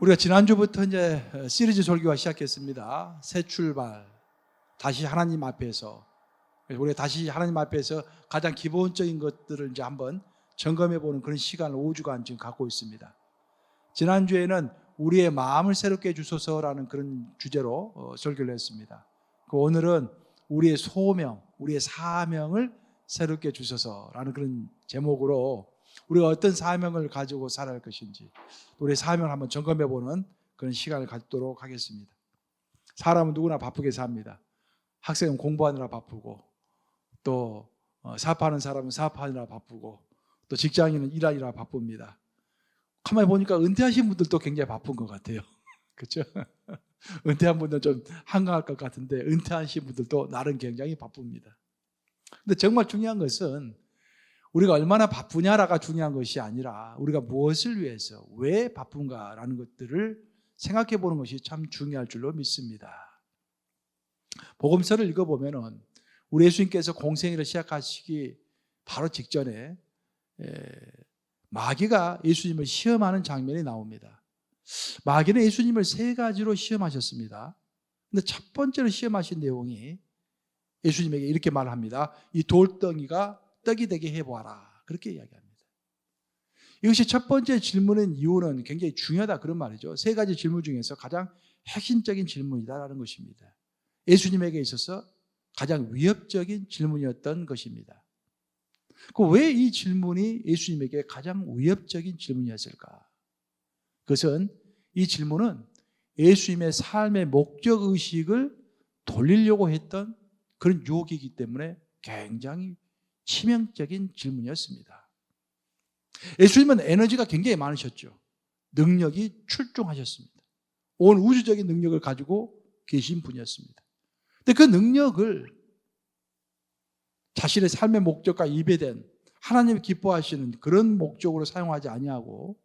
우리가 지난주부터 이제 시리즈 설교가 시작했습니다. 새 출발, 다시 하나님 앞에서. 우리가 다시 하나님 앞에서 가장 기본적인 것들을 이제 한번 점검해보는 그런 시간을 5주간 지금 갖고 있습니다. 지난주에는 우리의 마음을 새롭게 해주소서라는 그런 주제로 설교를 했습니다. 오늘은 우리의 소명, 우리의 사명을 새롭게 해주소서라는 그런 제목으로 우리가 어떤 사명을 가지고 살아야 할 것인지 우리의 사명을 한번 점검해보는 그런 시간을 갖도록 하겠습니다. 사람은 누구나 바쁘게 삽니다. 학생은 공부하느라 바쁘고, 또 사업하는 사람은 사업하느라 바쁘고, 또 직장인은 일하느라 바쁩니다. 가만히 보니까 은퇴하신 분들도 굉장히 바쁜 것 같아요. 그렇죠? 은퇴한 분들은 좀 한가할 것 같은데 은퇴하신 분들도 나름 굉장히 바쁩니다. 근데 정말 중요한 것은 우리가 얼마나 바쁘냐가 중요한 것이 아니라 우리가 무엇을 위해서 왜 바쁜가라는 것들을 생각해 보는 것이 참 중요할 줄로 믿습니다. 복음서를 읽어보면 우리 예수님께서 공생애를 시작하시기 바로 직전에 마귀가 예수님을 시험하는 장면이 나옵니다. 마귀는 예수님을 세 가지로 시험하셨습니다. 근데 첫 번째로 시험하신 내용이 예수님에게 이렇게 말합니다. 이 돌덩이가 떡이 되게 해보아라. 그렇게 이야기합니다. 이것이 첫 번째 질문의 이유는 굉장히 중요하다 그런 말이죠. 세 가지 질문 중에서 가장 핵심적인 질문이다라는 것입니다. 예수님에게 있어서 가장 위협적인 질문이었던 것입니다. 왜 이 질문이 예수님에게 가장 위협적인 질문이었을까? 그것은 이 질문은 예수님의 삶의 목적의식을 돌리려고 했던 그런 유혹이기 때문에 굉장히 치명적인 질문이었습니다. 예수님은 에너지가 굉장히 많으셨죠. 능력이 출중하셨습니다. 온 우주적인 능력을 가지고 계신 분이었습니다. 근데 그 능력을 자신의 삶의 목적과 이배된 하나님이 기뻐하시는 그런 목적으로 사용하지 아니하고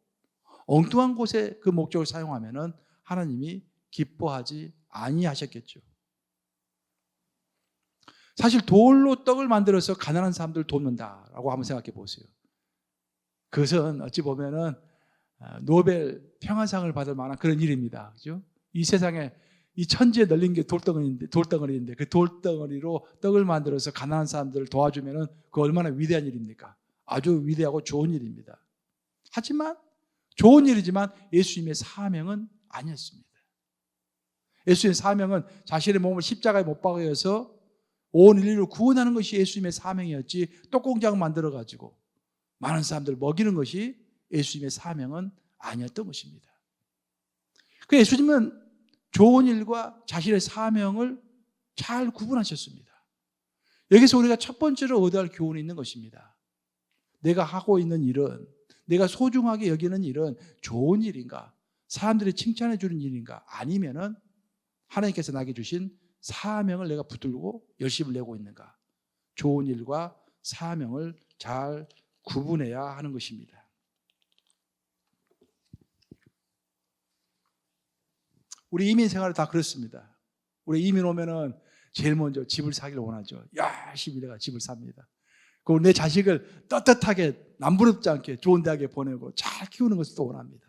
엉뚱한 곳에 그 목적을 사용하면은 하나님이 기뻐하지 아니하셨겠죠. 사실 돌로 떡을 만들어서 가난한 사람들을 돕는다라고 한번 생각해 보세요. 그것은 어찌 보면은 노벨 평화상을 받을 만한 그런 일입니다. 그죠? 이 세상에 이 천지에 널린 게 돌덩어리인데 그 돌덩어리로 떡을 만들어서 가난한 사람들을 도와주면은 그 얼마나 위대한 일입니까? 아주 위대하고 좋은 일입니다. 하지만 좋은 일이지만 예수님의 사명은 아니었습니다. 예수님의 사명은 자신의 몸을 십자가에 못 박아서 온 인류를 구원하는 것이 예수님의 사명이었지 떡공장 만들어가지고 많은 사람들을 먹이는 것이 예수님의 사명은 아니었던 것입니다. 그 예수님은 좋은 일과 자신의 사명을 잘 구분하셨습니다. 여기서 우리가 첫 번째로 얻어야 할 교훈이 있는 것입니다. 내가 하고 있는 일은, 내가 소중하게 여기는 일은 좋은 일인가? 사람들이 칭찬해 주는 일인가? 아니면은 하나님께서 나에게 주신 사명을 내가 붙들고 열심을 내고 있는가? 좋은 일과 사명을 잘 구분해야 하는 것입니다. 우리 이민 생활은 다 그렇습니다. 우리 이민 오면은 제일 먼저 집을 사기를 원하죠. 열심히 내가 집을 삽니다. 그리고 내 자식을 떳떳하게 남부럽지 않게 좋은 대학에 보내고 잘 키우는 것을 또 원합니다.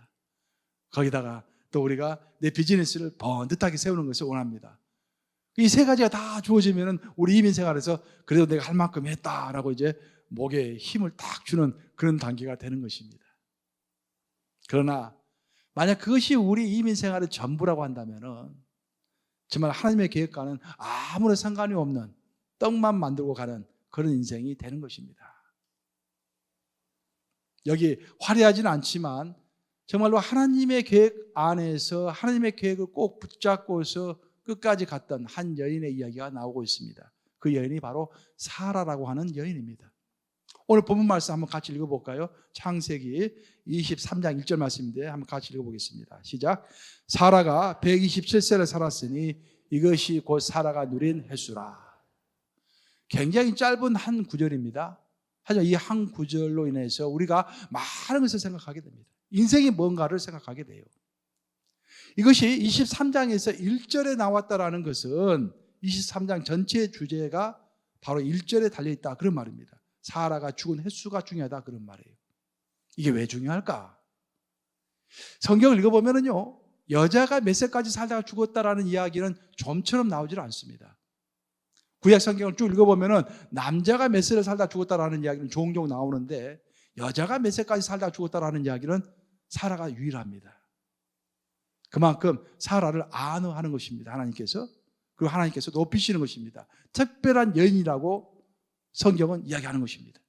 거기다가 또 우리가 내 비즈니스를 번듯하게 세우는 것을 원합니다. 이 세 가지가 다 주어지면은 우리 이민 생활에서 그래도 내가 할 만큼 했다라고 이제 목에 힘을 딱 주는 그런 단계가 되는 것입니다. 그러나 만약 그것이 우리 이민 생활의 전부라고 한다면은 정말 하나님의 계획과는 아무런 상관이 없는 떡만 만들고 가는 그런 인생이 되는 것입니다. 여기 화려하지는 않지만 정말로 하나님의 계획 안에서 하나님의 계획을 꼭 붙잡고서 끝까지 갔던 한 여인의 이야기가 나오고 있습니다. 그 여인이 바로 사라라고 하는 여인입니다. 오늘 본문 말씀 한번 같이 읽어볼까요? 창세기 23장 1절 말씀인데 한번 같이 읽어보겠습니다. 시작. 사라가 127세를 살았으니 이것이 곧 사라가 누린 횟수라. 굉장히 짧은 한 구절입니다. 하지만 이 한 구절로 인해서 우리가 많은 것을 생각하게 됩니다. 인생이 뭔가를 생각하게 돼요. 이것이 23장에서 1절에 나왔다라는 것은 23장 전체의 주제가 바로 1절에 달려있다 그런 말입니다. 사라가 죽은 횟수가 중요하다 그런 말이에요. 이게 왜 중요할까? 성경을 읽어보면요, 여자가 몇 세까지 살다가 죽었다라는 이야기는 좀처럼 나오질 않습니다. 구약 성경을 쭉 읽어보면은 남자가 몇 세를 살다 죽었다라는 이야기는 종종 나오는데 여자가 몇 세까지 살다 죽었다라는 이야기는 사라가 유일합니다. 그만큼 사라를 안어하는 것입니다. 하나님께서. 그리고 하나님께서 높이시는 것입니다. 특별한 여인이라고 성경은 이야기하는 것입니다.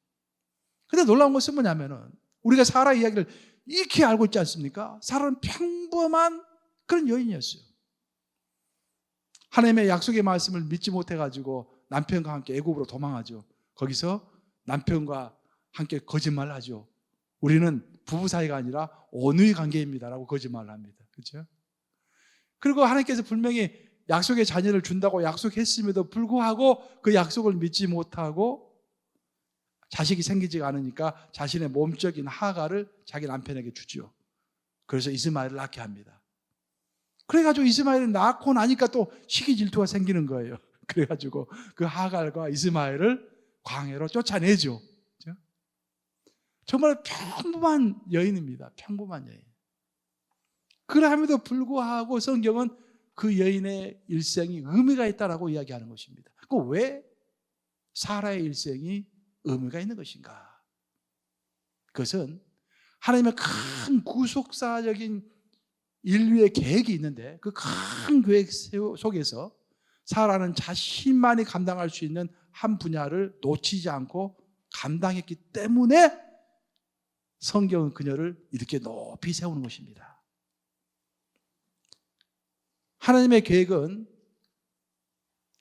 그런데 놀라운 것은 뭐냐면은 우리가 사라 이야기를 익히 알고 있지 않습니까? 사라는 평범한 그런 여인이었어요. 하나님의 약속의 말씀을 믿지 못해가지고 남편과 함께 애굽으로 도망하죠. 거기서 남편과 함께 거짓말을 하죠. 우리는 부부 사이가 아니라 온유의 관계입니다라고 거짓말을 합니다. 그렇죠? 그리고 하나님께서 분명히 약속의 자녀를 준다고 약속했음에도 불구하고 그 약속을 믿지 못하고 자식이 생기지가 않으니까 자신의 몸적인 하가를 자기 남편에게 주죠. 그래서 이스마엘을 낳게 합니다. 그래가지고 이스마엘을 낳고 나니까 또 시기 질투가 생기는 거예요. 그래가지고 그 하갈과 이스마엘을 광야로 쫓아내죠. 그렇죠? 정말 평범한 여인입니다. 평범한 여인. 그럼에도 불구하고 성경은 그 여인의 일생이 의미가 있다라고 이야기하는 것입니다. 그 왜 사라의 일생이 의미가 있는 것인가? 그것은 하나님의 큰 구속사적인 인류의 계획이 있는데 그 큰 계획 속에서 사라는 자신만이 감당할 수 있는 한 분야를 놓치지 않고 감당했기 때문에 성경은 그녀를 이렇게 높이 세우는 것입니다. 하나님의 계획은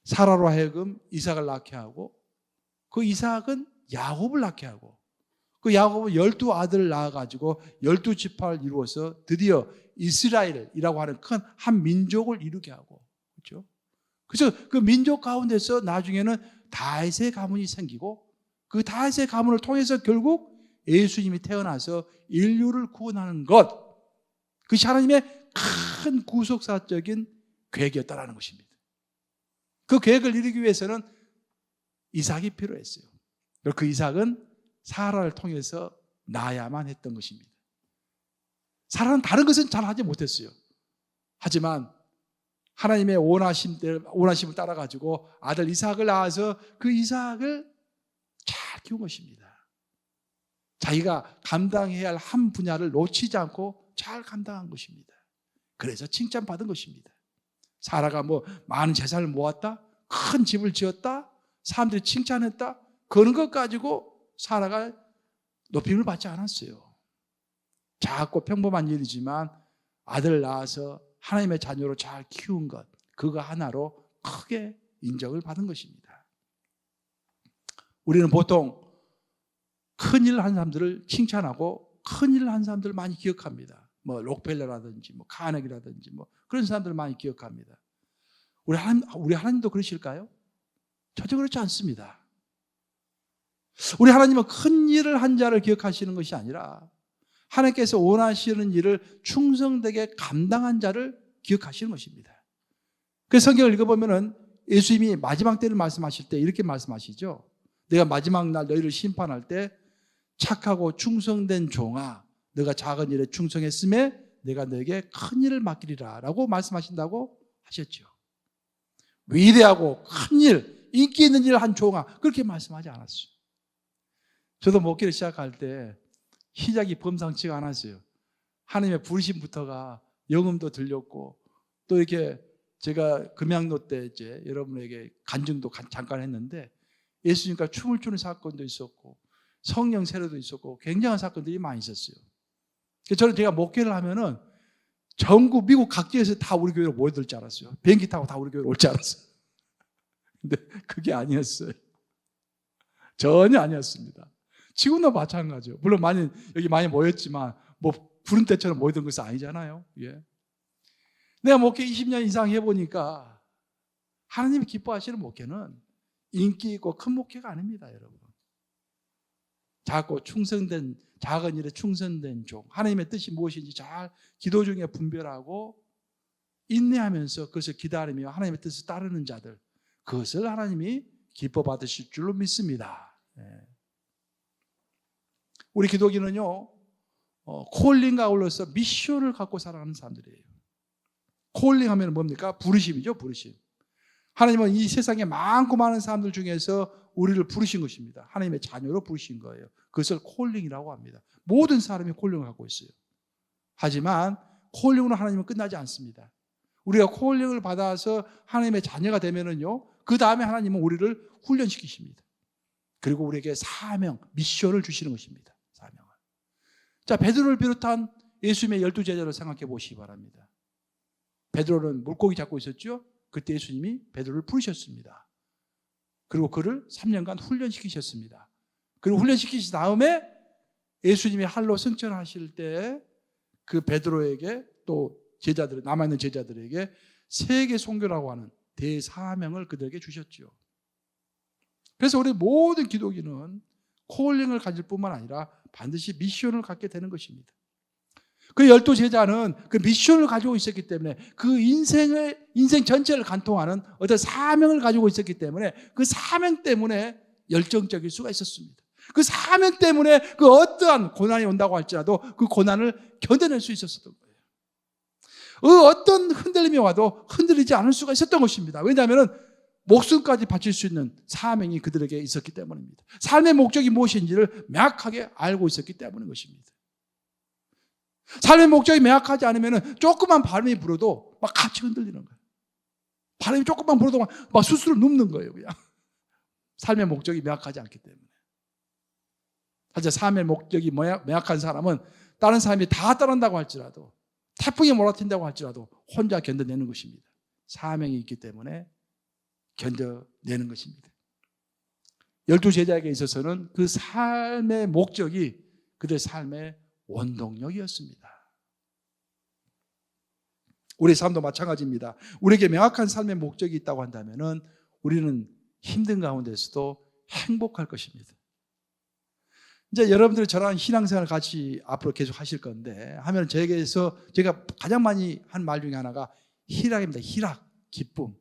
사라로 하여금 이삭을 낳게 하고 그 이삭은 야곱을 낳게 하고 그 야곱은 12아들을 낳아가지고 12지파를 이루어서 드디어 이스라엘이라고 하는 큰 한 민족을 이루게 하고 그렇죠? 그래서 그 민족 가운데서 나중에는 다윗의 가문이 생기고 그 다윗의 가문을 통해서 결국 예수님이 태어나서 인류를 구원하는 것, 그것이 하나님의 큰 구속사적인 계획이었다라는 것입니다. 그 계획을 이루기 위해서는 이삭이 필요했어요. 그 이삭은 사라를 통해서 나야만 했던 것입니다. 사라는 다른 것은 잘 하지 못했어요. 하지만 하나님의 원하심을 따라가지고 아들 이삭을 낳아서 그 이삭을 잘 키운 것입니다. 자기가 감당해야 할 한 분야를 놓치지 않고 잘 감당한 것입니다. 그래서 칭찬받은 것입니다. 사라가 많은 재산을 모았다, 큰 집을 지었다, 사람들이 칭찬했다, 그런 것 가지고 사라가 높임을 받지 않았어요. 작고 평범한 일이지만 아들을 낳아서 하나님의 자녀로 잘 키운 것, 그거 하나로 크게 인정을 받은 것입니다. 우리는 보통 큰일을 한 사람들을 칭찬하고 큰일을 한 사람들을 많이 기억합니다. 록펠러라든지 카네기라든지 그런 사람들을 많이 기억합니다. 우리 하나님도 그러실까요? 전혀 그렇지 않습니다. 우리 하나님은 큰 일을 한 자를 기억하시는 것이 아니라 하나님께서 원하시는 일을 충성되게 감당한 자를 기억하시는 것입니다. 그래서 성경을 읽어보면 예수님이 마지막 때를 말씀하실 때 이렇게 말씀하시죠. 내가 마지막 날 너희를 심판할 때 착하고 충성된 종아, 너가 작은 일에 충성했음에 내가 너에게 큰 일을 맡기리라 라고 말씀하신다고 하셨죠. 위대하고 큰 일, 인기 있는 일을 한 종아, 그렇게 말씀하지 않았어요. 저도 목회를 시작할 때 시작이 범상치가 않았어요. 하나님의 부르심부터가 영음도 들렸고 또 이렇게 제가 금양로 때 이제 여러분에게 간증도 잠깐 했는데 예수님과 춤을 추는 사건도 있었고 성령 세례도 있었고 굉장한 사건들이 많이 있었어요. 그래서 제가 목회를 하면은 전국 미국 각지에서 다 우리 교회로 모여들 줄 알았어요. 비행기 타고 다 우리 교회로 올 줄 알았어요. 근데 그게 아니었어요. 전혀 아니었습니다. 지금도 마찬가지예요. 물론 여기 많이 모였지만 부른 때처럼 모이던 것은 아니잖아요. 예. 내가 목회 20년 이상 해보니까 하나님이 기뻐하시는 목회는 인기 있고 큰 목회가 아닙니다, 여러분. 작고 충성된, 작은 일에 충성된 종, 하나님의 뜻이 무엇인지 잘 기도 중에 분별하고 인내하면서 그것을 기다리며 하나님의 뜻을 따르는 자들, 그것을 하나님이 기뻐 받으실 줄로 믿습니다. 예. 우리 기독인은요, 콜링과 아울러서 미션을 갖고 살아가는 사람들이에요. 콜링 하면 뭡니까? 부르심이죠, 부르심. 하나님은 이 세상에 많고 많은 사람들 중에서 우리를 부르신 것입니다. 하나님의 자녀로 부르신 거예요. 그것을 콜링이라고 합니다. 모든 사람이 콜링을 갖고 있어요. 하지만 콜링으로 하나님은 끝나지 않습니다. 우리가 콜링을 받아서 하나님의 자녀가 되면은요, 그 다음에 하나님은 우리를 훈련시키십니다. 그리고 우리에게 사명, 미션을 주시는 것입니다. 사명을. 자, 베드로를 비롯한 예수님의 12제자를 생각해 보시기 바랍니다. 베드로는 물고기 잡고 있었죠? 그때 예수님이 베드로를 부르셨습니다. 그리고 그를 3년간 훈련시키셨습니다. 그리고 훈련시키신 다음에 예수님이 할로 승천하실 때 그 베드로에게 또 제자들, 남아있는 제자들에게 세계 선교라고 하는 대사명을 그들에게 주셨죠. 그래서 우리 모든 기독인은 콜링을 가질 뿐만 아니라 반드시 미션을 갖게 되는 것입니다. 그 12제자는 그 미션을 가지고 있었기 때문에 그 인생 전체를 관통하는 어떤 사명을 가지고 있었기 때문에 그 사명 때문에 열정적일 수가 있었습니다. 그 사명 때문에 그 어떠한 고난이 온다고 할지라도 그 고난을 견뎌낼 수 있었던 거예요. 그 어떤 흔들림이 와도 흔들리지 않을 수가 있었던 것입니다. 왜냐하면 목숨까지 바칠 수 있는 사명이 그들에게 있었기 때문입니다. 삶의 목적이 무엇인지를 명확하게 알고 있었기 때문인 것입니다. 삶의 목적이 명확하지 않으면 조그만 바람이 불어도 막 같이 흔들리는 거예요. 바람이 조금만 불어도 막 스스로 눕는 거예요, 그냥. 삶의 목적이 명확하지 않기 때문에. 사실 삶의 목적이 명확한 사람은 다른 사람이 다 따른다고 할지라도, 태풍이 몰아친다고 할지라도 혼자 견뎌내는 것입니다. 사명이 있기 때문에 견뎌내는 것입니다. 12제자에게 있어서는 그 삶의 목적이 그들의 삶의 원동력이었습니다. 우리 삶도 마찬가지입니다. 우리에게 명확한 삶의 목적이 있다고 한다면 우리는 힘든 가운데서도 행복할 것입니다. 이제 여러분들이 저랑 신앙생활을 같이 앞으로 계속 하실 건데 하면 저에게서 제가 가장 많이 한 말 중에 하나가 희락입니다. 희락, 기쁨.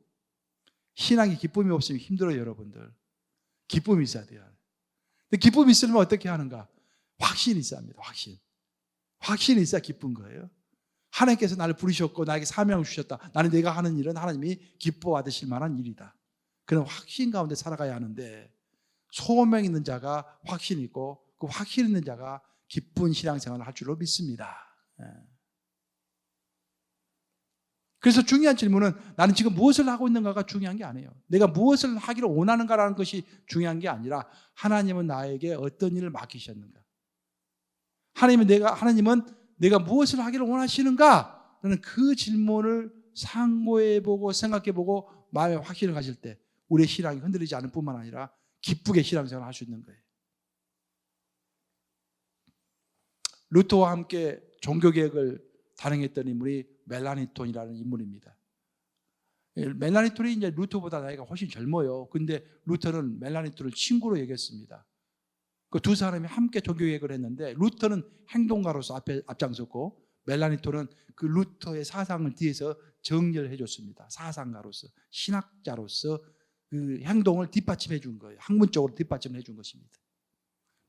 신앙이 기쁨이 없으면 힘들어요, 여러분들. 기쁨이 있어야 돼요. 근데 기쁨이 있으면 어떻게 하는가? 확신이 있어야 합니다. 확신. 확신이 있어야 기쁜 거예요. 하나님께서 나를 부르셨고 나에게 사명을 주셨다. 나는 내가 하는 일은 하나님이 기뻐받으실 만한 일이다. 그런 확신 가운데 살아가야 하는데 소명 있는 자가 확신이 있고 그 확신 있는 자가 기쁜 신앙생활을 할 줄로 믿습니다. 그래서 중요한 질문은 나는 지금 무엇을 하고 있는가가 중요한 게 아니에요. 내가 무엇을 하기를 원하는가라는 것이 중요한 게 아니라 하나님은 나에게 어떤 일을 맡기셨는가. 하나님은 내가 무엇을 하기를 원하시는가? 라는 그 질문을 상고해보고 생각해보고 마음의 확신을 가질 때 우리의 신앙이 흔들리지 않을 뿐만 아니라 기쁘게 신앙생활을 할 수 있는 거예요. 루터와 함께 종교개혁을 단행했던 인물이 멜라니톤이라는 인물입니다. 멜라니톤이 이제 루터보다 나이가 훨씬 젊어요. 근데 루터는 멜라니톤을 친구로 얘기했습니다. 그 두 사람이 함께 종교개혁을 했는데 루터는 행동가로서 앞장섰고 멜라니톤은 그 루터의 사상을 뒤에서 정리를 해줬습니다. 사상가로서, 신학자로서 그 행동을 뒷받침해 준 거예요. 학문적으로 뒷받침을 해준 것입니다.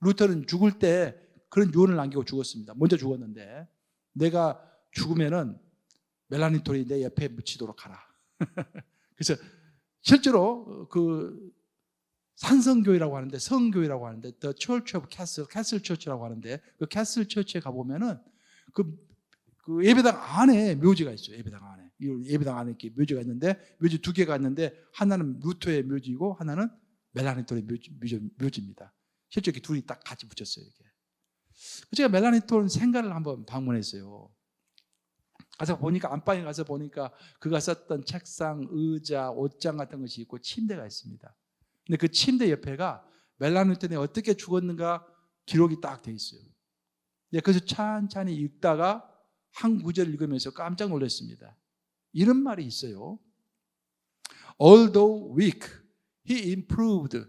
루터는 죽을 때 그런 유언을 남기고 죽었습니다. 먼저 죽었는데 내가 죽으면은 멜라니톤이 내 옆에 묻히도록 하라. 그래서 실제로 그 산성교회라고 하는데 성교회라고 하는데 The Church of Castle Church라고 하는데 그 캐슬 처치에 가보면은 그 예배당 안에 묘지가 있어요. 예배당 안에 이렇게 묘지가 있는데 묘지 두 개가 있는데 하나는 루터의 묘지고 하나는 멜라니톤의 묘지입니다. 실제 이렇게 둘이 딱 같이 붙였어요. 이렇게. 제가 멜라니톤 생가를 한번 방문했어요. 가서 보니까 안방에 가서 보니까 그가 썼던 책상, 의자, 옷장 같은 것이 있고 침대가 있습니다. 근데 그 침대 옆에가 멜라니톤이 어떻게 죽었는가 기록이 딱 돼 있어요. 그래서 찬찬히 읽다가 한 구절을 읽으면서 깜짝 놀랐습니다. 이런 말이 있어요. Although weak, he improved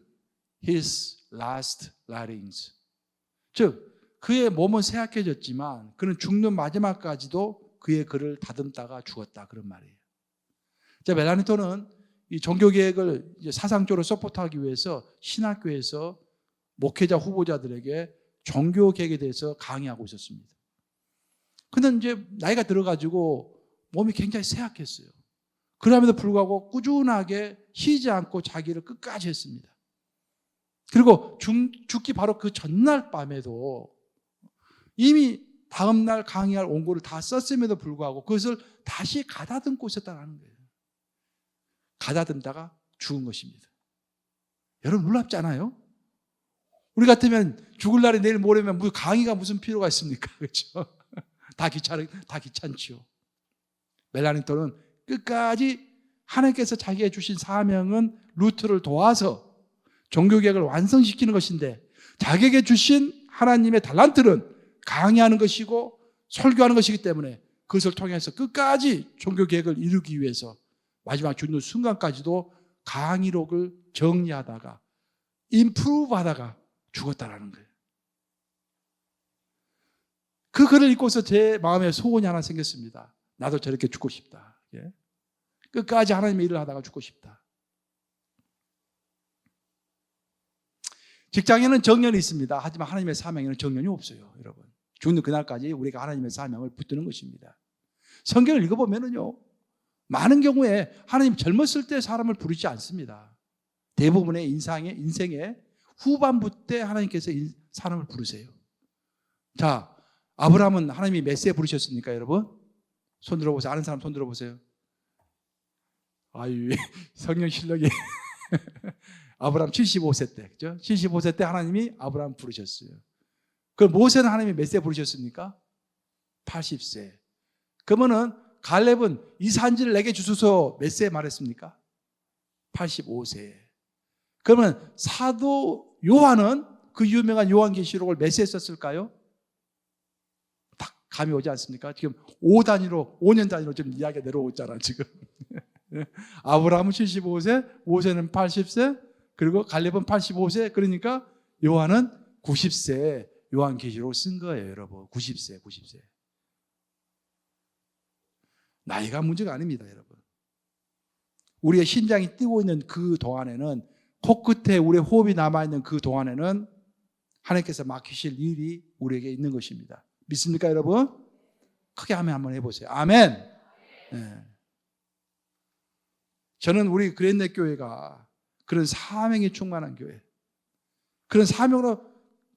his last writings. 즉 그의 몸은 쇠약해졌지만 그는 죽는 마지막까지도 그의 글을 다듬다가 죽었다. 그런 말이에요. 자, 멜라니톤은 이 종교개혁을 사상적으로 서포트하기 위해서 신학교에서 목회자 후보자들에게 종교개혁에 대해서 강의하고 있었습니다. 근데 이제 나이가 들어가지고 몸이 굉장히 쇠약했어요. 그럼에도 불구하고 꾸준하게 쉬지 않고 자기를 끝까지 했습니다. 그리고 죽기 바로 그 전날 밤에도 이미 다음날 강의할 원고를 다 썼음에도 불구하고 그것을 다시 가다듬고 있었다는 거예요. 가다듬다가 죽은 것입니다. 여러분 놀랍지 않아요? 우리 같으면 죽을 날이 내일 모레면 무슨 강의가 무슨 필요가 있습니까? 그렇죠? 다 귀찮지요. 멜라니토는 끝까지 하나님께서 자기에게 주신 사명은 루트를 도와서 종교개혁을 완성시키는 것인데 자기에게 주신 하나님의 달란트는 강의하는 것이고 설교하는 것이기 때문에 그것을 통해서 끝까지 종교개혁을 이루기 위해서 마지막 죽는 순간까지도 강의록을 정리하다가 임프루브 하다가 죽었다라는 거예요. 그 글을 읽고서 제 마음에 소원이 하나 생겼습니다. 나도 저렇게 죽고 싶다. 예? 끝까지 하나님의 일을 하다가 죽고 싶다. 직장에는 정년이 있습니다. 하지만 하나님의 사명에는 정년이 없어요. 여러분, 죽는 그날까지 우리가 하나님의 사명을 붙드는 것입니다. 성경을 읽어보면요, 많은 경우에 하나님 젊었을 때 사람을 부르지 않습니다. 대부분의 인생의 후반부 때 하나님께서 사람을 부르세요. 자, 아브라함은 하나님이 몇 세에 부르셨습니까, 여러분? 손 들어보세요. 아는 사람 손 들어보세요. 아유, 성령 실력이 아브라함 75세 때, 그죠? 75세 때 하나님이 아브라함 부르셨어요. 그럼 모세는 하나님이 몇 세 부르셨습니까? 80세. 그러면은 갈렙은 이 산지를 내게 주소서 몇 세에 말했습니까? 85세. 그러면 사도 요한은 그 유명한 요한계시록을 몇 세에 썼을까요? 딱 감이 오지 않습니까? 지금 5년 단위로 좀 이야기가 내려오고 있잖아, 지금. 아브라함은 75세, 모세는 80세, 그리고 갈렙은 85세, 그러니까 요한은 90세 요한계시록을 쓴 거예요, 여러분. 90세. 나이가 문제가 아닙니다, 여러분. 우리의 심장이 뛰고 있는 그 동안에는, 코끝에 우리의 호흡이 남아있는 그 동안에는 하나님께서 맡기실 일이 우리에게 있는 것입니다. 믿습니까, 여러분? 크게 아멘 한번 해보세요. 아멘. 네. 저는 우리 그랜드 교회가 그런 사명이 충만한 교회, 그런 사명으로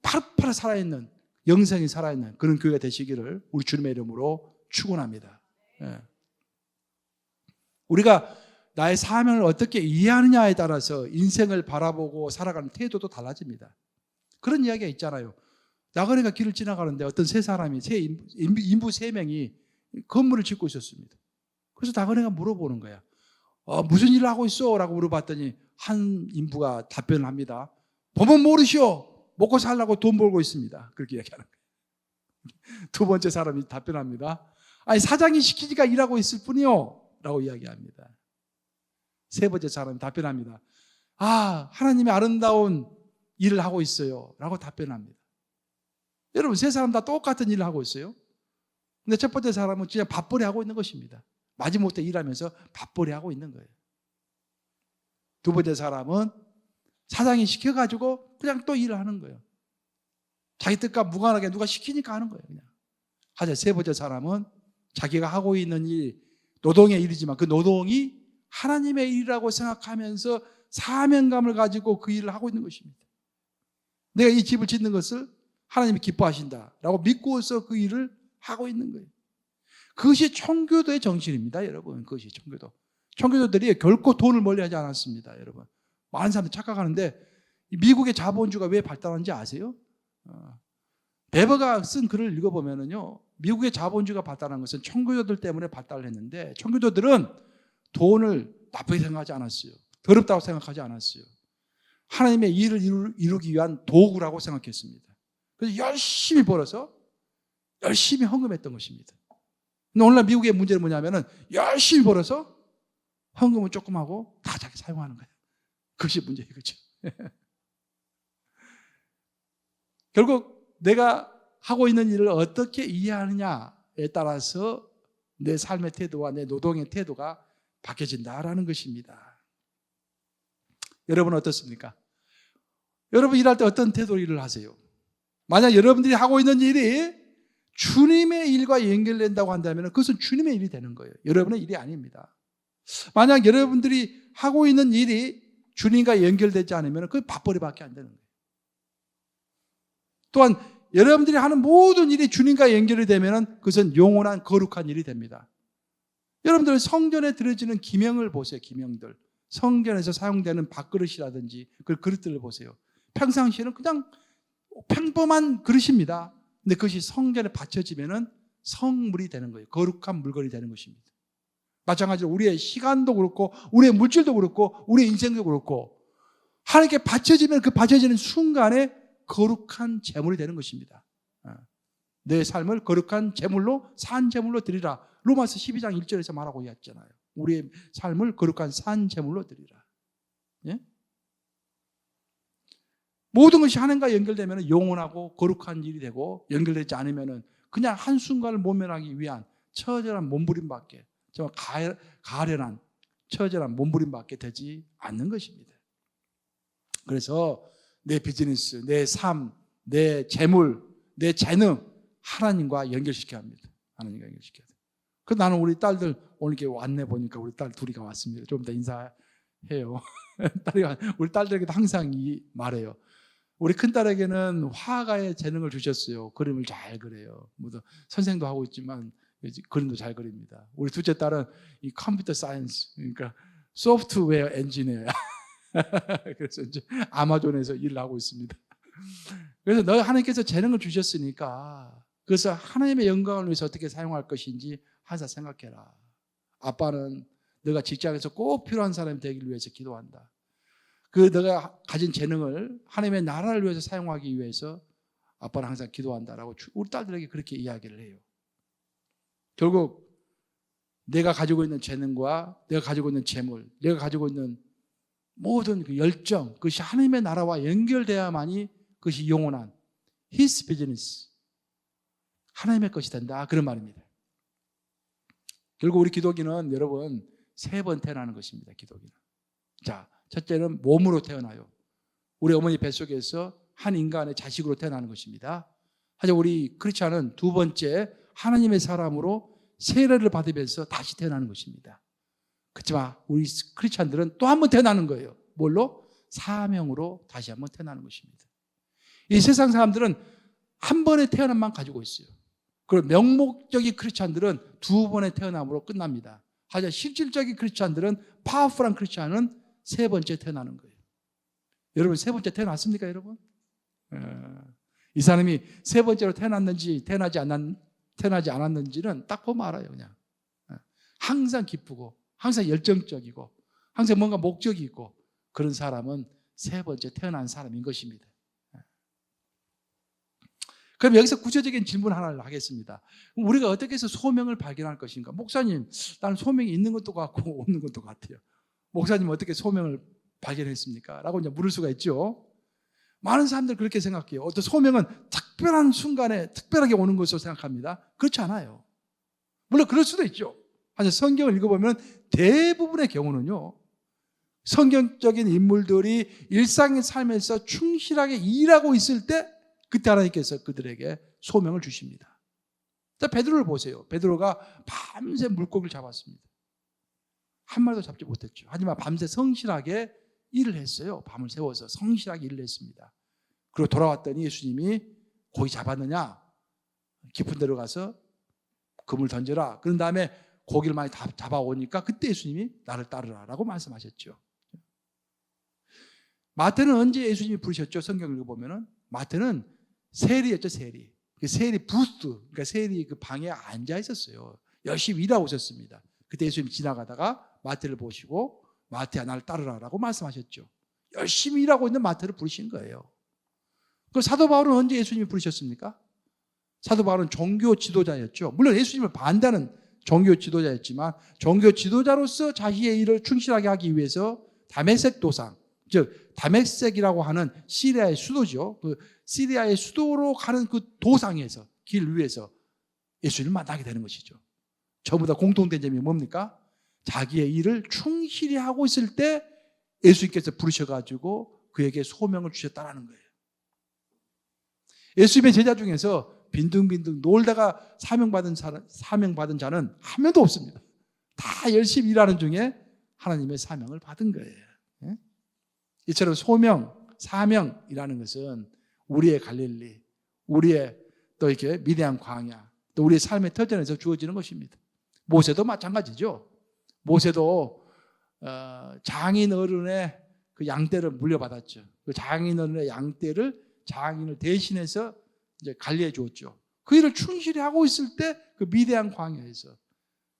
파릇파릇 살아있는, 영성이 살아있는 그런 교회가 되시기를 우리 주님의 이름으로 축원합니다. 네. 우리가 나의 사명을 어떻게 이해하느냐에 따라서 인생을 바라보고 살아가는 태도도 달라집니다. 그런 이야기가 있잖아요. 나그네가 길을 지나가는데 어떤 세 사람이, 인부 3명이 건물을 짓고 있었습니다. 그래서 나그네가 물어보는 거야. 무슨 일을 하고 있어? 라고 물어봤더니 한 인부가 답변을 합니다. 보면 모르시오. 먹고 살려고 돈 벌고 있습니다. 그렇게 이야기하는 거예요. 두 번째 사람이 답변합니다. 아니, 사장이 시키니까 일하고 있을 뿐이요. 라고 이야기합니다. 세 번째 사람이 답변합니다. 하나님의 아름다운 일을 하고 있어요. 라고 답변합니다. 여러분, 세 사람 다 똑같은 일을 하고 있어요. 근데 첫 번째 사람은 그냥 밥벌이 하고 있는 것입니다. 마지못해 일하면서 밥벌이 하고 있는 거예요. 두 번째 사람은 사장이 시켜가지고 그냥 또 일을 하는 거예요. 자기 뜻과 무관하게 누가 시키니까 하는 거예요, 그냥. 하자. 세 번째 사람은 자기가 하고 있는 일, 노동의 일이지만 그 노동이 하나님의 일이라고 생각하면서 사명감을 가지고 그 일을 하고 있는 것입니다. 내가 이 집을 짓는 것을 하나님이 기뻐하신다라고 믿고서 그 일을 하고 있는 거예요. 그것이 청교도의 정신입니다, 여러분. 그것이 청교도. 청교도들이 결코 돈을 멀리하지 않았습니다, 여러분. 많은 사람들이 착각하는데 미국의 자본주의가 왜 발달한지 아세요? 베버가 쓴 글을 읽어보면요, 미국의 자본주의가 발달한 것은 청교도들 때문에 발달을 했는데, 청교도들은 돈을 나쁘게 생각하지 않았어요. 더럽다고 생각하지 않았어요. 하나님의 일을 이루기 위한 도구라고 생각했습니다. 그래서 열심히 벌어서 열심히 헌금했던 것입니다. 근데 오늘날 미국의 문제는 뭐냐면은 열심히 벌어서 헌금은 조금 하고 다 자기 사용하는 거예요. 그것이 문제예요, 그렇죠? 결국 내가 하고 있는 일을 어떻게 이해하느냐에 따라서 내 삶의 태도와 내 노동의 태도가 바뀌어진다라는 것입니다. 여러분은 어떻습니까? 여러분 일할 때 어떤 태도로 일을 하세요? 만약 여러분들이 하고 있는 일이 주님의 일과 연결된다고 한다면 그것은 주님의 일이 되는 거예요. 여러분의 일이 아닙니다. 만약 여러분들이 하고 있는 일이 주님과 연결되지 않으면 그게 밥벌이밖에 안 되는 거예요. 또한 여러분들이 하는 모든 일이 주님과 연결이 되면 그것은 영원한 거룩한 일이 됩니다. 여러분들 성전에 들어지는 기명을 보세요. 기명들. 성전에서 사용되는 밥그릇이라든지 그 그릇들을 보세요. 평상시에는 그냥 평범한 그릇입니다. 근데 그것이 성전에 바쳐지면은 성물이 되는 거예요. 거룩한 물건이 되는 것입니다. 마찬가지로 우리의 시간도 그렇고 우리의 물질도 그렇고 우리의 인생도 그렇고 하나님께 바쳐지면 그 바쳐지는 순간에 거룩한 제물이 되는 것입니다. 내 삶을 거룩한 제물로 산 제물로 드리라. 로마서 12장 1절에서 말하고 있잖아요. 우리의 삶을 거룩한 산 제물로 드리라. 예? 모든 것이 하나님과 연결되면 영원하고 거룩한 일이 되고 연결되지 않으면 그냥 한순간을 모면하기 위한 처절한 몸부림밖에 정말 가련한 처절한 몸부림밖에 되지 않는 것입니다. 그래서 내 비즈니스, 내 삶, 내 재물, 내 재능 하나님과 연결시켜야 합니다. 하나님과 연결시켜야 돼요. 그래서 나는 우리 딸들 오늘 이렇게 왔네 보니까 우리 딸 둘이 왔습니다. 좀 더 인사해요. 우리 딸들에게도 항상 말해요. 우리 큰딸에게는 화가의 재능을 주셨어요. 그림을 잘 그려요. 선생도 하고 있지만 그림도 잘 그립니다. 우리 둘째 딸은 이 컴퓨터 사이언스, 그러니까 소프트웨어 엔지니어야. 그래서 이제 아마존에서 일을 하고 있습니다. 그래서 너 하나님께서 재능을 주셨으니까 그래서 하나님의 영광을 위해서 어떻게 사용할 것인지 항상 생각해라. 아빠는 너가 직장에서 꼭 필요한 사람이 되길 위해서 기도한다. 그 너가 가진 재능을 하나님의 나라를 위해서 사용하기 위해서 아빠는 항상 기도한다라고 우리 딸들에게 그렇게 이야기를 해요. 결국 내가 가지고 있는 재능과 내가 가지고 있는 재물, 내가 가지고 있는 모든 그 열정, 그것이 하나님의 나라와 연결돼야만이 그것이 영원한 His business, 하나님의 것이 된다. 그런 말입니다. 결국 우리 기독인은 여러분 3번 태어나는 것입니다. 기독인은. 자, 첫째는 몸으로 태어나요. 우리 어머니 뱃속에서 한 인간의 자식으로 태어나는 것입니다. 하지만 우리 크리스찬은 두 번째 하나님의 사람으로 세례를 받으면서 다시 태어나는 것입니다. 그렇지만 우리 크리스찬들은 또 한 번 태어나는 거예요. 뭘로? 사명으로 다시 한 번 태어나는 것입니다. 이 세상 사람들은 한 번의 태어남만 가지고 있어요. 그리고 명목적인 크리스찬들은 2번의 태어남으로 끝납니다. 하지만 실질적인 크리스찬들은 파워풀한 크리스찬은 3번째 태어나는 거예요. 여러분 3번째 태어났습니까, 여러분? 이 사람이 3번째로 태어났는지 태어나지 않았는지는 딱 보면 알아요. 그냥 항상 기쁘고 항상 열정적이고 항상 뭔가 목적이 있고 그런 사람은 3번째 태어난 사람인 것입니다. 그럼 여기서 구체적인 질문 하나를 하겠습니다. 우리가 어떻게 해서 소명을 발견할 것인가? 목사님, 나는 소명이 있는 것도 같고 없는 것도 같아요. 목사님 어떻게 소명을 발견했습니까? 라고 이제 물을 수가 있죠. 많은 사람들 그렇게 생각해요. 어떤 소명은 특별한 순간에 특별하게 오는 것으로 생각합니다. 그렇지 않아요. 물론 그럴 수도 있죠. 하지만 성경을 읽어보면 대부분의 경우는요, 성경적인 인물들이 일상의 삶에서 충실하게 일하고 있을 때 그때 하나님께서 그들에게 소명을 주십니다. 자, 베드로를 보세요. 베드로가 밤새 물고기를 잡았습니다. 한 마리도 잡지 못했죠. 하지만 밤새 성실하게 일을 했어요. 밤을 새워서 성실하게 일을 했습니다. 그리고 돌아왔더니 예수님이 고기 잡았느냐? 깊은 데로 가서 그물 던져라. 그런 다음에 고기를 많이 잡아오니까 그때 예수님이 나를 따르라라고 말씀하셨죠. 마태는 언제 예수님이 부르셨죠? 성경을 읽어보면 마태는 세리였죠. 세리. 그 세리 부스, 그러니까 세리 그 방에 앉아 있었어요. 열심히 일하고 있었습니다. 그때 예수님이 지나가다가 마태를 보시고 마태야 나를 따르라라고 말씀하셨죠. 열심히 일하고 있는 마태를 부르신 거예요. 그 사도 바울은 언제 예수님이 부르셨습니까? 사도 바울은 종교 지도자였죠. 물론 예수님을 반대하는 종교 지도자였지만 종교 지도자로서 자기의 일을 충실하게 하기 위해서 다메섹 도상, 즉 다메섹이라고 하는 시리아의 수도죠. 그 시리아의 수도로 가는 그 도상에서 길 위에서 예수님을 만나게 되는 것이죠. 전부 다 공통된 점이 뭡니까? 자기의 일을 충실히 하고 있을 때 예수님께서 부르셔가지고 그에게 소명을 주셨다는 거예요. 예수님의 제자 중에서 빈둥빈둥 놀다가 사명받은 자는 한 명도 없습니다. 다 열심히 일하는 중에 하나님의 사명을 받은 거예요. 예? 이처럼 소명, 사명이라는 것은 우리의 갈릴리, 우리의 또 이렇게 미대한 광야, 또 우리의 삶의 터전에서 주어지는 것입니다. 모세도 마찬가지죠. 모세도 장인 어른의 그 양떼를 물려받았죠. 그 장인 어른의 양떼를 장인을 대신해서 이제 관리해 주었죠. 그 일을 충실히 하고 있을 때 그 미대한 광야에서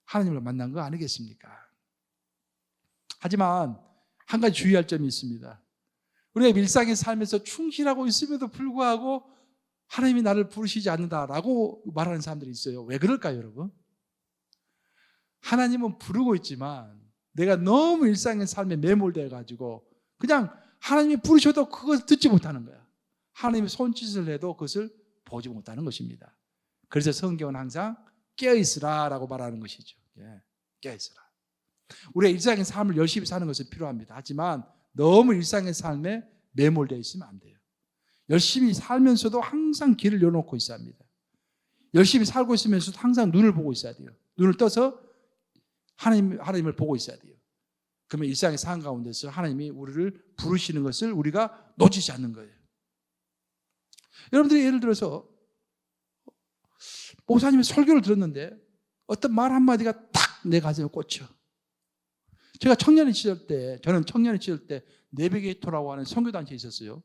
하나님을 만난 거 아니겠습니까? 하지만 한 가지 주의할 점이 있습니다. 우리가 일상의 삶에서 충실하고 있음에도 불구하고 하나님이 나를 부르시지 않는다라고 말하는 사람들이 있어요. 왜 그럴까요, 여러분? 하나님은 부르고 있지만 내가 너무 일상의 삶에 매몰되어 가지고 그냥 하나님이 부르셔도 그것을 듣지 못하는 거야. 하나님이 손짓을 해도 그것을 보지 못하는 것입니다. 그래서 성경은 항상 깨어있으라라고 말하는 것이죠. 깨어있으라. 우리가 일상의 삶을 열심히 사는 것은 필요합니다. 하지만 너무 일상의 삶에 매몰되어 있으면 안 돼요. 열심히 살면서도 항상 길을 열어놓고 있어야 합니다. 열심히 살고 있으면서도 항상 눈을 보고 있어야 돼요. 눈을 떠서 하나님을 보고 있어야 돼요. 그러면 일상의 삶 가운데서 하나님이 우리를 부르시는 것을 우리가 놓치지 않는 거예요. 여러분들이 예를 들어서 목사님의 설교를 들었는데 어떤 말 한마디가 딱 내 가슴에 꽂혀. 저는 청년의 시절 때 내비게이터라고 하는 선교단체에 있었어요.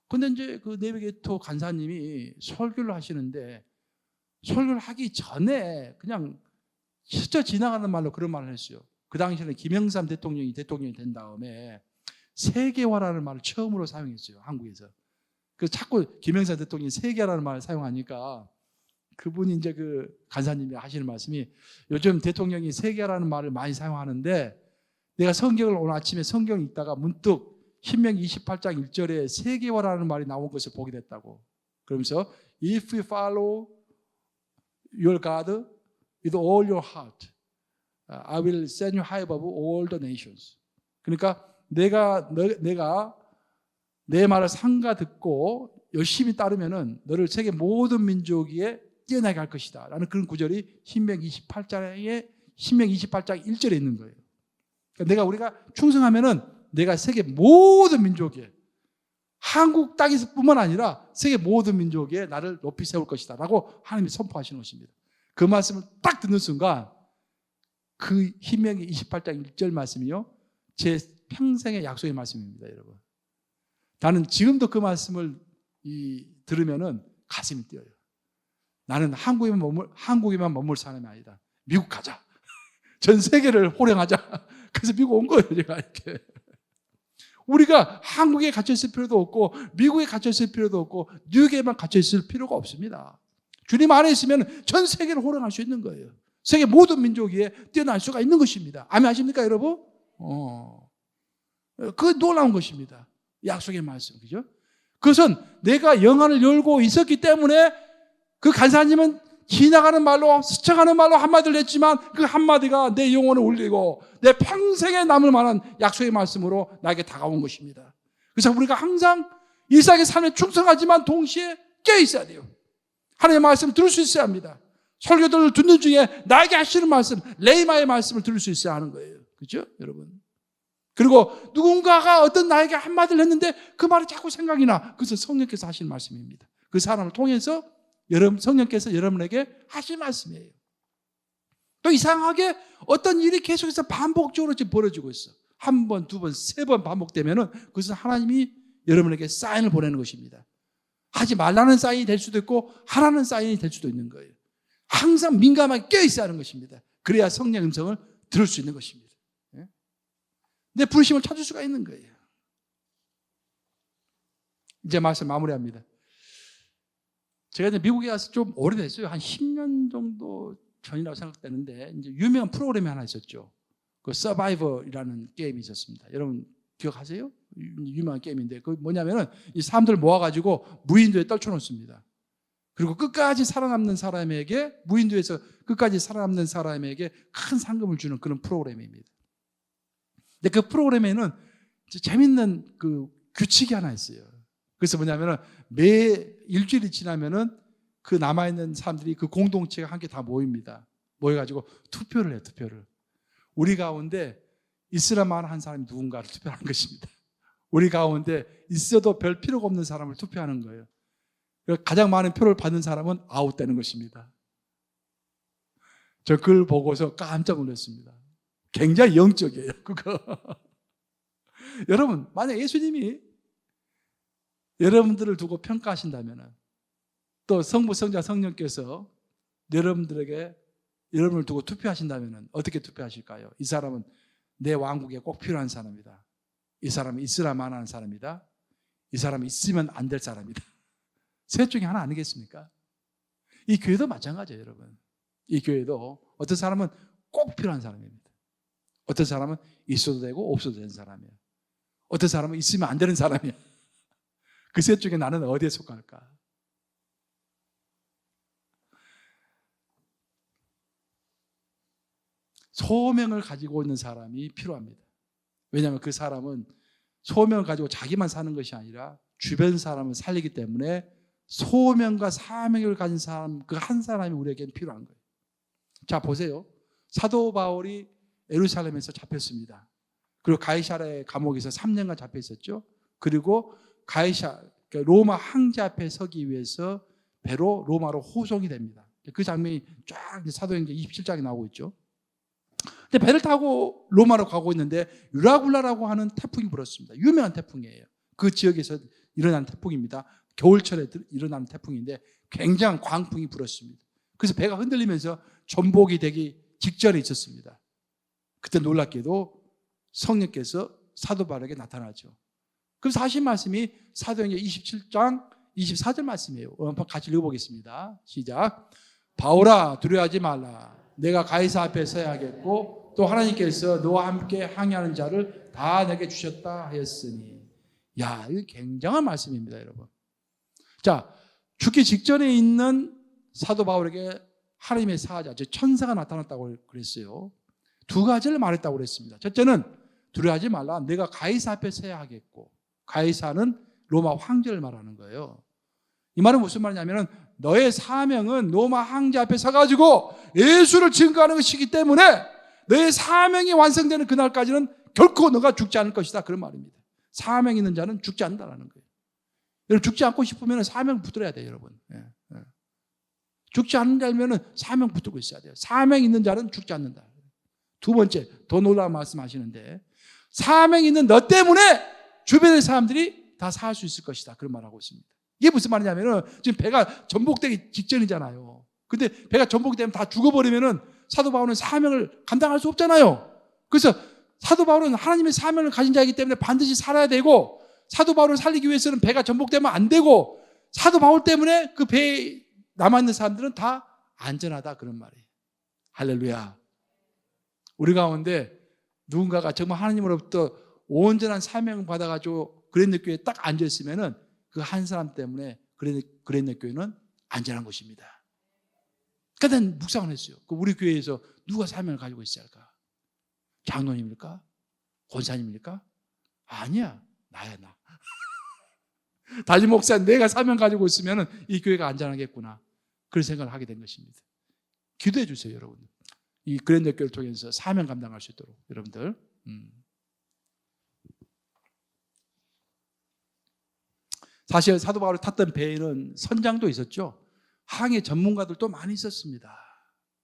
근데 이제 그 내비게이터 간사님이 설교를 하시는데 설교를 하기 전에 그냥 스쳐 지나가는 말로 그런 말을 했어요. 그 당시에는 김영삼 대통령이 된 다음에 세계화라는 말을 처음으로 사용했어요. 한국에서. 그래서 자꾸 김영삼 대통령이 세계화라는 말을 사용하니까 그분이 이제 그 간사님이 하시는 말씀이 요즘 대통령이 세계화라는 말을 많이 사용하는데 내가 성경을 오늘 아침에 성경 읽다가 문득 신명기 28장 1절에 세계화라는 말이 나온 것을 보게 됐다고. 그러면서 If you follow your God with all your heart, I will set you high above all the nations. 그러니까 내가 내 말을 삼가 듣고 열심히 따르면은 너를 세계 모든 민족 위에 뛰어나게 할 것이다 라는 그런 구절이 신명기 28장 1절에 있는 거예요. 그러니까 우리가 충성하면은 내가 세계 모든 민족에 한국 땅에서 뿐만 아니라 세계 모든 민족에 나를 높이 세울 것이다 라고 하나님이 선포하시는 것입니다. 그 말씀을 딱 듣는 순간 그 신명기 28장 1절 말씀이요 제 평생의 약속의 말씀입니다. 여러분, 나는 지금도 그 말씀을 들으면은 가슴이 뛰어요. 나는 한국에만 머물 사람이 아니다. 미국 가자. 전 세계를 호령하자. 그래서 미국 온 거예요. 제가 이렇게. 우리가 한국에 갇혀 있을 필요도 없고 미국에 갇혀 있을 필요도 없고 뉴욕에만 갇혀 있을 필요가 없습니다. 주님 안에 있으면 전 세계를 호령할 수 있는 거예요. 세계 모든 민족 위에 뛰어날 수가 있는 것입니다. 아멘 하십니까, 여러분? 그게 놀라운 것입니다. 약속의 말씀, 그죠? 그것은 내가 영안을 열고 있었기 때문에 그 간사님은 지나가는 말로 스쳐가는 말로 한마디를 했지만 그 한마디가 내 영혼을 울리고 내 평생에 남을 만한 약속의 말씀으로 나에게 다가온 것입니다. 그래서 우리가 항상 일상의 삶에 충성하지만 동시에 깨어 있어야 돼요. 하나님의 말씀을 들을 수 있어야 합니다. 설교들을 듣는 중에 나에게 하시는 말씀, 레이마의 말씀을 들을 수 있어야 하는 거예요. 그렇죠, 여러분? 그리고 누군가가 어떤 나에게 한마디를 했는데 그 말이 자꾸 생각이 나. 그것은 성령께서 하시는 말씀입니다. 그 사람을 통해서 성령께서 여러분에게 하신 말씀이에요. 또 이상하게 어떤 일이 계속해서 반복적으로 지금 벌어지고 있어. 한 번, 두 번, 세 번 반복되면은 그것은 하나님이 여러분에게 사인을 보내는 것입니다. 하지 말라는 사인이 될 수도 있고 하라는 사인이 될 수도 있는 거예요. 항상 민감하게 깨어있어야 하는 것입니다. 그래야 성령 음성을 들을 수 있는 것입니다. 내 부르심을 찾을 수가 있는 거예요. 이제 말씀 마무리합니다. 제가 이제 미국에 가서 좀 오래됐어요. 한 10년 정도 전이라고 생각되는데 이제 유명한 프로그램이 하나 있었죠. 그 서바이벌이라는 게임이 있었습니다. 여러분 기억하세요? 유명한 게임인데 그 뭐냐면은 이 사람들 모아가지고 무인도에 떨쳐놓습니다. 그리고 끝까지 살아남는 사람에게 무인도에서 끝까지 살아남는 사람에게 큰 상금을 주는 그런 프로그램입니다. 근데 그 프로그램에는 재밌는 그 규칙이 하나 있어요. 그래서 뭐냐면은 매 일주일이 지나면은 그 남아있는 사람들이 그 공동체가 함께 다 모입니다. 모여가지고 투표를 해요, 투표를. 우리 가운데 있으라 말한 사람이 누군가를 투표하는 것입니다. 우리 가운데 있어도 별 필요가 없는 사람을 투표하는 거예요. 가장 많은 표를 받는 사람은 아웃되는 것입니다. 저 그걸 보고서 깜짝 놀랐습니다. 굉장히 영적이에요, 그거. 여러분, 만약 예수님이 여러분들을 두고 평가하신다면, 또 성부, 성자, 성령께서 여러분들에게 여러분을 두고 투표하신다면 어떻게 투표하실까요? 이 사람은 내 왕국에 꼭 필요한 사람이다. 이 사람은 있으라만 하는 사람이다. 이 사람은 있으면 안 될 사람이다. 셋 중에 하나 아니겠습니까? 이 교회도 마찬가지예요, 여러분. 이 교회도 어떤 사람은 꼭 필요한 사람입니다. 어떤 사람은 있어도 되고 없어도 되는 사람이에요. 어떤 사람은 있으면 안 되는 사람이에요. 그 셋 중에 나는 어디에 속할까? 소명을 가지고 있는 사람이 필요합니다. 왜냐하면 그 사람은 소명을 가지고 자기만 사는 것이 아니라 주변 사람을 살리기 때문에 소명과 사명을 가진 사람, 그 한 사람이 우리에게는 필요한 거예요. 자, 보세요. 사도 바울이 예루살렘에서 잡혔습니다. 그리고 가이사랴의 감옥에서 3년간 잡혀 있었죠. 그리고 로마 황제 앞에 서기 위해서 배로 로마로 호송이 됩니다. 그 장면이 쫙 사도행전 27장에 나오고 있죠. 근데 배를 타고 로마로 가고 있는데 유라굴라라고 하는 태풍이 불었습니다. 유명한 태풍이에요. 그 지역에서 일어난 태풍입니다. 겨울철에 일어나는 태풍인데 굉장한 광풍이 불었습니다. 그래서 배가 흔들리면서 전복이 되기 직전에 있었습니다. 그때 놀랍게도 성령께서 사도 바울에게 나타나죠. 그래서 하신 말씀이 사도행전 27장 24절 말씀이에요. 한번 같이 읽어보겠습니다. 시작. 바울아, 두려워하지 말라. 내가 가이사 앞에 서야 하겠고 또 하나님께서 너와 함께 항해하는 자를 다 내게 주셨다 하였으니. 야, 이거 굉장한 말씀입니다, 여러분. 자, 죽기 직전에 있는 사도 바울에게 하나님의 사자, 즉 천사가 나타났다고 그랬어요. 두 가지를 말했다고 그랬습니다. 첫째는 두려워하지 말라. 내가 가이사 앞에 서야 하겠고, 가이사는 로마 황제를 말하는 거예요. 이 말은 무슨 말이냐면 너의 사명은 로마 황제 앞에 서가지고 예수를 증거하는 것이기 때문에 너의 사명이 완성되는 그날까지는 결코 너가 죽지 않을 것이다. 그런 말입니다. 사명 있는 자는 죽지 않는다는 거예요. 여러분, 죽지 않고 싶으면 사명 붙들어야 돼요, 여러분. 죽지 않는 자면 사명 붙들고 있어야 돼요. 사명 있는 자는 죽지 않는다. 두 번째, 더 놀라운 말씀 하시는데, 사명 있는 너 때문에 주변의 사람들이 다 살 수 있을 것이다. 그런 말하고 있습니다. 이게 무슨 말이냐면 지금 배가 전복되기 직전이잖아요. 근데 배가 전복이 되면 다 죽어버리면 사도 바울은 사명을 감당할 수 없잖아요. 그래서 사도 바울은 하나님의 사명을 가진 자이기 때문에 반드시 살아야 되고, 사도 바울을 살리기 위해서는 배가 전복되면 안 되고, 사도 바울 때문에 그 배에 남아있는 사람들은 다 안전하다. 그런 말이에요. 할렐루야. 우리 가운데 누군가가 정말 하나님으로부터 온전한 사명을 받아가지고 그랜드 교회에 딱 앉아있으면 그 한 사람 때문에 그랜드 교회는 안전한 것입니다. 그러니까 난 묵상을 했어요. 우리 교회에서 누가 사명을 가지고 있어야 할까? 장로님일까? 권사님일까? 아니야. 나야, 나. 다지 목사, 내가 사명 가지고 있으면 이 교회가 안전하겠구나. 그런 생각을 하게 된 것입니다. 기도해 주세요, 여러분. 이 그랜드 교회를 통해서 사명 감당할 수 있도록, 여러분들. 사실 사도 바울이 탔던 배에는 선장도 있었죠. 항해 전문가들도 많이 있었습니다.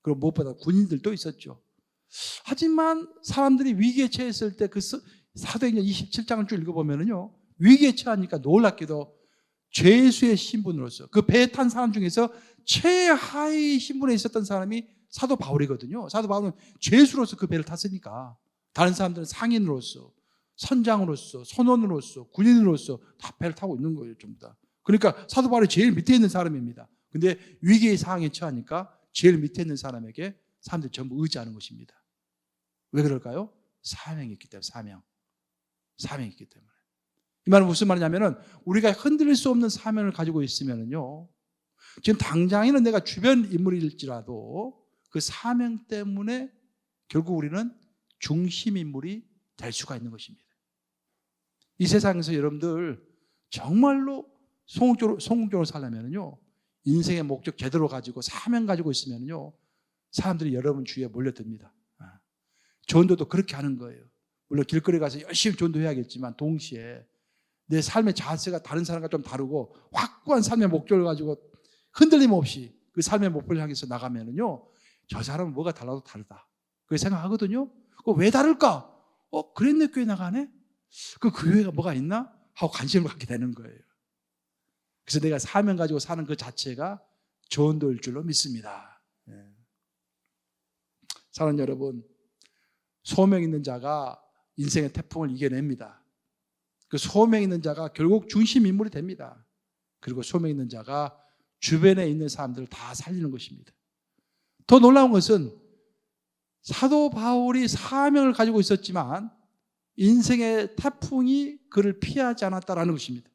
그리고 무엇보다 군인들도 있었죠. 하지만 사람들이 위기에 처했을 때 그 사도행전 27장을 쭉 읽어보면요, 위기에 처하니까 놀랍게도 죄수의 신분으로서 그 배에 탄 사람 중에서 최하위 신분에 있었던 사람이 사도 바울이거든요. 사도 바울은 죄수로서 그 배를 탔으니까 다른 사람들은 상인으로서, 선장으로서, 선원으로서, 군인으로서 다 배를 타고 있는 거예요, 전부 다. 그러니까 사도 바울이 제일 밑에 있는 사람입니다. 근데 위기의 상황에 처하니까 제일 밑에 있는 사람에게 사람들이 전부 의지하는 것입니다. 왜 그럴까요? 사명이 있기 때문에. 사명이 있기 때문에. 이 말은 무슨 말이냐면은 우리가 흔들릴 수 없는 사명을 가지고 있으면은요, 지금 당장에는 내가 주변 인물일지라도 그 사명 때문에 결국 우리는 중심 인물이 될 수가 있는 것입니다. 이 세상에서 여러분들 정말로 성공적으로 살려면요, 인생의 목적 제대로 가지고 사명 가지고 있으면요, 사람들이 여러분 주위에 몰려듭니다. 전도도 그렇게 하는 거예요. 물론 길거리 가서 열심히 전도해야겠지만 동시에 내 삶의 자세가 다른 사람과 좀 다르고 확고한 삶의 목적을 가지고 흔들림 없이 그 삶의 목표를 향해서 나가면은요, 저 사람은 뭐가 달라도 다르다, 그렇게 생각하거든요. 왜 다를까? 그랬네, 교회 나가네? 그 교회가 뭐가 있나? 하고 관심을 갖게 되는 거예요. 그래서 내가 사명 가지고 사는 그 자체가 전도일 줄로 믿습니다. 사랑하는 여러분, 소명 있는 자가 인생의 태풍을 이겨냅니다. 그 소명 있는 자가 결국 중심 인물이 됩니다. 그리고 소명 있는 자가 주변에 있는 사람들을 다 살리는 것입니다. 더 놀라운 것은 사도 바울이 사명을 가지고 있었지만 인생의 태풍이 그를 피하지 않았다라는 것입니다.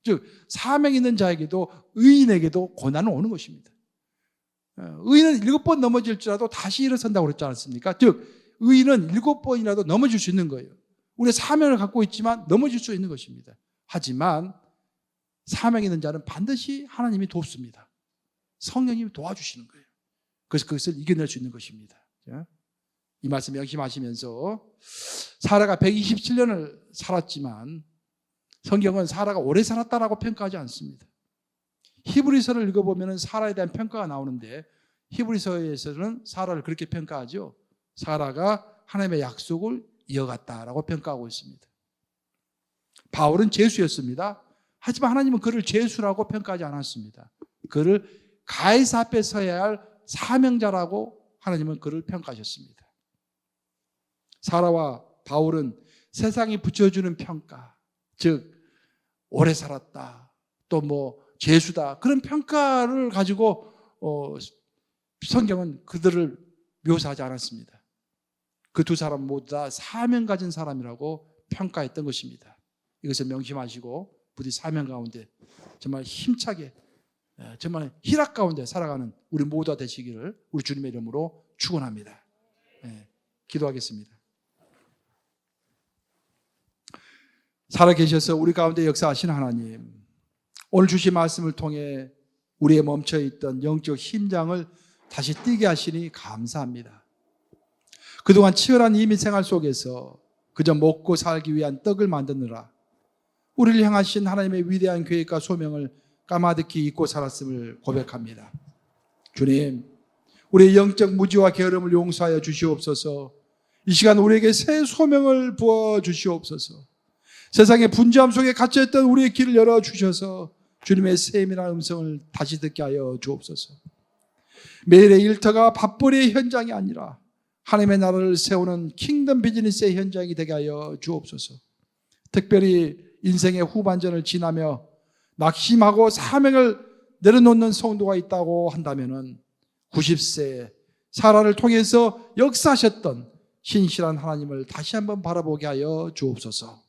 즉 사명 있는 자에게도, 의인에게도 고난은 오는 것입니다. 의인은 7번 넘어질지라도 다시 일어선다고 그랬지 않습니까? 즉 의인은 7번이라도 넘어질 수 있는 거예요. 우리가 사명을 갖고 있지만 넘어질 수 있는 것입니다. 하지만 사명 있는 자는 반드시 하나님이 돕습니다. 성령님이 도와주시는 거예요. 그래서 그것을 이겨낼 수 있는 것입니다. 이 말씀 명심하시면서, 사라가 127년을 살았지만 성경은 사라가 오래 살았다라고 평가하지 않습니다. 히브리서를 읽어보면 사라에 대한 평가가 나오는데 히브리서에서는 사라를 그렇게 평가하죠. 사라가 하나님의 약속을 이어갔다라고 평가하고 있습니다. 바울은 죄수였습니다. 하지만 하나님은 그를 죄수라고 평가하지 않았습니다. 그를 가이사 앞에 서야 할 사명자라고 하나님은 그를 평가하셨습니다. 사라와 바울은 세상이 붙여주는 평가, 즉 오래 살았다, 또 죄수다, 그런 평가를 가지고 성경은 그들을 묘사하지 않았습니다. 그 두 사람 모두 다 사명 가진 사람이라고 평가했던 것입니다. 이것을 명심하시고 부디 사명 가운데 정말 힘차게, 정말 희락 가운데 살아가는 우리 모두가 되시기를 우리 주님의 이름으로 축원합니다. 기도하겠습니다. 살아계셔서 우리 가운데 역사하신 하나님, 오늘 주신 말씀을 통해 우리의 멈춰있던 영적 심장을 다시 뛰게 하시니 감사합니다. 그동안 치열한 이민생활 속에서 그저 먹고 살기 위한 떡을 만드느라 우리를 향하신 하나님의 위대한 계획과 소명을 까마득히 잊고 살았음을 고백합니다. 주님, 우리의 영적 무지와 게으름을 용서하여 주시옵소서. 이 시간 우리에게 새 소명을 부어주시옵소서. 세상의 분주함 속에 갇혀있던 우리의 길을 열어주셔서 주님의 세밀한 음성을 다시 듣게 하여 주옵소서. 매일의 일터가 밥벌이의 현장이 아니라 하나님의 나라를 세우는 킹덤 비즈니스의 현장이 되게 하여 주옵소서. 특별히 인생의 후반전을 지나며 낙심하고 사명을 내려놓는 성도가 있다고 한다면 90세 사라를 통해서 역사하셨던 신실한 하나님을 다시 한번 바라보게 하여 주옵소서.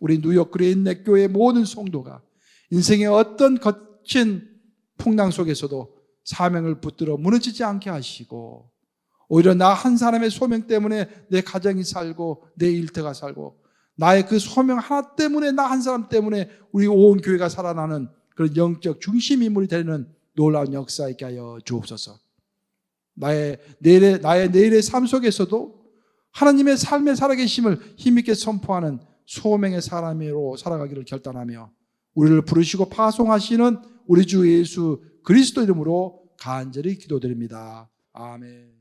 우리 뉴욕 그레인넷 교회의 모든 성도가 인생의 어떤 거친 풍랑 속에서도 사명을 붙들어 무너지지 않게 하시고, 오히려 나 한 사람의 소명 때문에 내 가정이 살고 내 일터가 살고 나의 그 소명 하나 때문에, 나 한 사람 때문에 우리 온 교회가 살아나는 그런 영적 중심 인물이 되는 놀라운 역사 있게 하여 주옵소서. 나의 내일의 삶 속에서도 하나님의 삶의 살아계심을 힘있게 선포하는 소명의 사람으로 살아가기를 결단하며 우리를 부르시고 파송하시는 우리 주 예수 그리스도 이름으로 간절히 기도드립니다. 아멘.